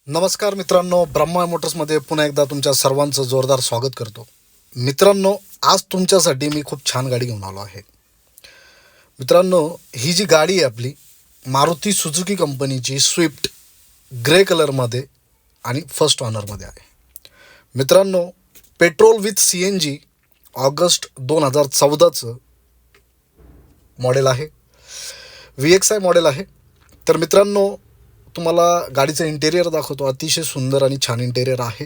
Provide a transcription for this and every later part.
नमस्कार मित्रांनो, ब्रह्मा मोटर्समध्ये पुन्हा एकदा तुमच्या सर्वांचं जोरदार स्वागत करतो. मित्रांनो, आज तुमच्यासाठी मी खूप छान गाडी घेऊन आलो आहे. मित्रांनो, ही जी गाडी आहे आपली मारुती सुझुकी कंपनीची स्विफ्ट ग्रे कलरमध्ये आणि फर्स्ट ऑनरमध्ये आहे. मित्रांनो, पेट्रोल विथ CNG ऑगस्ट 2014चं मॉडेल आहे. VXI मॉडेल आहे. तर मित्रांनो, तुम्हाला गाडीचं इंटेरियर दाखवतो. अतिशय सुंदर आणि छान इंटेरियर आहे.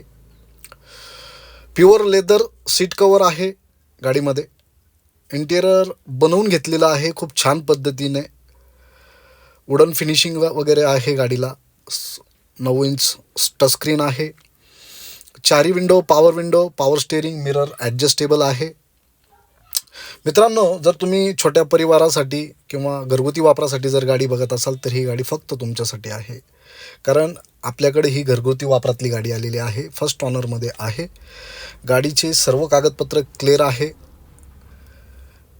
प्युअर लेदर सीट कवर आहे गाडीमध्ये. इंटेरियर बनवून घेतलेलं आहे खूप छान पद्धतीने. वुडन फिनिशिंग वगैरे आहे गाडीला. 9 इंच टचस्क्रीन आहे. चारी window, power steering, mirror adjustable आहे. मित्रांनो, जर तुम्ही छोट्या परिवारासाठी किंवा घरगुती वापरासाठी जर गाडी बघत असाल तर ही गाडी फक्त तुमच्यासाठी आहे. कारण आपल्याकडे ही घरगुती वापरातली गाडी आलेली आहे. फर्स्ट ऑनरमध्ये आहे. गाडीचे सर्व कागदपत्र क्लिअर आहे.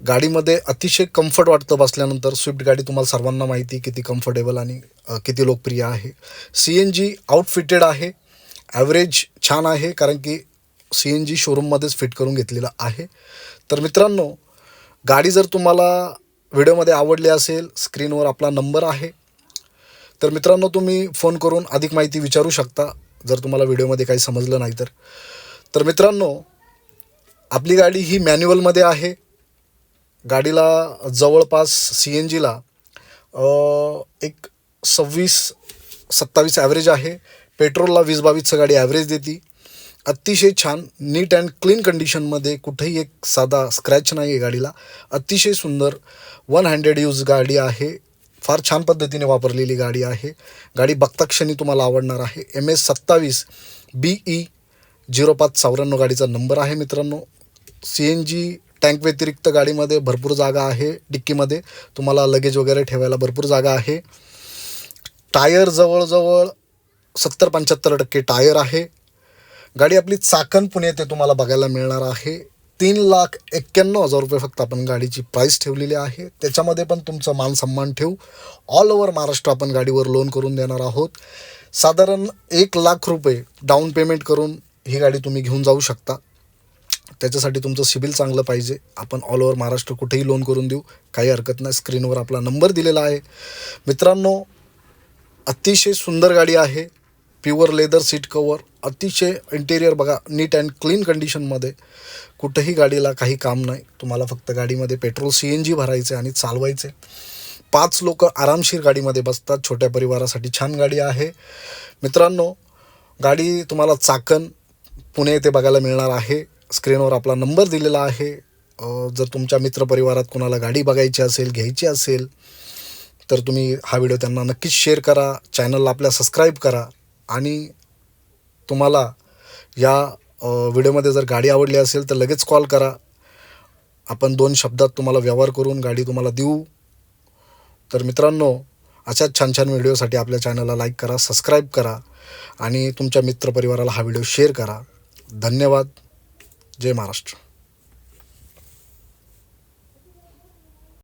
गाडीमध्ये अतिशय कम्फर्ट वाटतं बसल्यानंतर. स्विफ्ट गाडी तुम्हाला सर्वांना माहिती किती कम्फर्टेबल आणि किती लोकप्रिय आहे. CNG आउटफिटेड आहे. ॲव्हरेज छान आहे कारण की CNG शोरूममध्येच फिट करून घेतलेलं आहे. तर मित्रांनो, गाडी जर तुम्हाला व्हिडिओमध्ये आवडली असेल, स्क्रीनवर आपला नंबर आहे. तर मित्रांनो, तुम्ही फोन करून अधिक माहिती विचारू शकता जर तुम्हाला व्हिडिओमध्ये काही समजलं नाही तर. तर मित्रांनो, आपली गाडी ही मॅन्युअलमध्ये आहे. गाडीला जवळपास CNGला एक 26-27 ॲव्हरेज आहे. पेट्रोलला 20-22चं गाडी ॲव्हरेज देते. अतिशय छान नीट अँड क्लीन कंडिशनमध्ये. कुठेही एक साधा स्क्रॅच नाही आहे गाडीला. अतिशय सुंदर 1 हँडेड यूज गाडी आहे. फार छान पद्धतीने वापरलेली गाडी आहे. गाडी बघता क्षणी तुम्हाला आवडणार आहे. MS27 BE 0594 गाडीचा नंबर आहे. मित्रांनो, CNG टँक व्यतिरिक्त गाडीमध्ये भरपूर जागा आहे. डिक्कीमध्ये तुम्हाला लगेज वगैरे ठेवायला भरपूर जागा आहे. टायर जवळजवळ 70-75% टायर आहे. गाडी आपली चाकण पुणे येथे तुम्हाला बघायला मिळणार आहे. 3,91,000 रुपये फक्त आपण गाडीची प्राईस ठेवलेली आहे. त्याच्यामध्ये पण तुमचं मान सन्मान ठेवू. ऑल ओव्हर महाराष्ट्र आपण गाडीवर लोन करून देणार आहोत. साधारण 1,00,000 रुपये डाऊन पेमेंट करून ही गाडी तुम्ही घेऊन जाऊ शकता. त्याच्यासाठी तुमचं सिबिल चांगलं पाहिजे. आपण ऑल ओव्हर महाराष्ट्र कुठेही लोन करून देऊ, काही हरकत नाही. स्क्रीनवर आपला नंबर दिलेला आहे. मित्रांनो, अतिशय सुंदर गाडी आहे. प्युअर लेदर सीट कवर, अतिशय इंटेरियर बघा, नीट अँड क्लीन कंडिशनमध्ये. कुठंही गाडीला काही काम नाही. तुम्हाला फक्त गाडीमध्ये पेट्रोल CNG भरायचे आणि चालवायचे. 5 लोक आरामशीर गाडीमध्ये बसतात. छोट्या परिवारासाठी छान गाडी आहे. मित्रांनो, गाडी तुम्हाला चाकण पुणे येथे बघायला मिळणार आहे. स्क्रीनवर आपला नंबर दिलेला आहे. जर तुमच्या मित्रपरिवारात कोणाला गाडी बघायची असेल, घ्यायची असेल तर तुम्ही हा व्हिडिओ त्यांना नक्कीच शेअर करा. चॅनलला आपल्या सबस्क्राईब करा. आणि तुम्हाला या व्हिडिओमध्ये जर गाडी आवडली असेल तर लगेच कॉल करा. आपण 2 शब्दात तुम्हाला व्यवहार करून गाडी तुम्हाला देऊ. तर मित्रांनो, अशाच छान छान व्हिडिओसाठी आपल्या चॅनलला लाईक करा, सबस्क्राईब करा आणि तुमच्या मित्रपरिवाराला हा व्हिडिओ शेअर करा. धन्यवाद. जय महाराष्ट्र.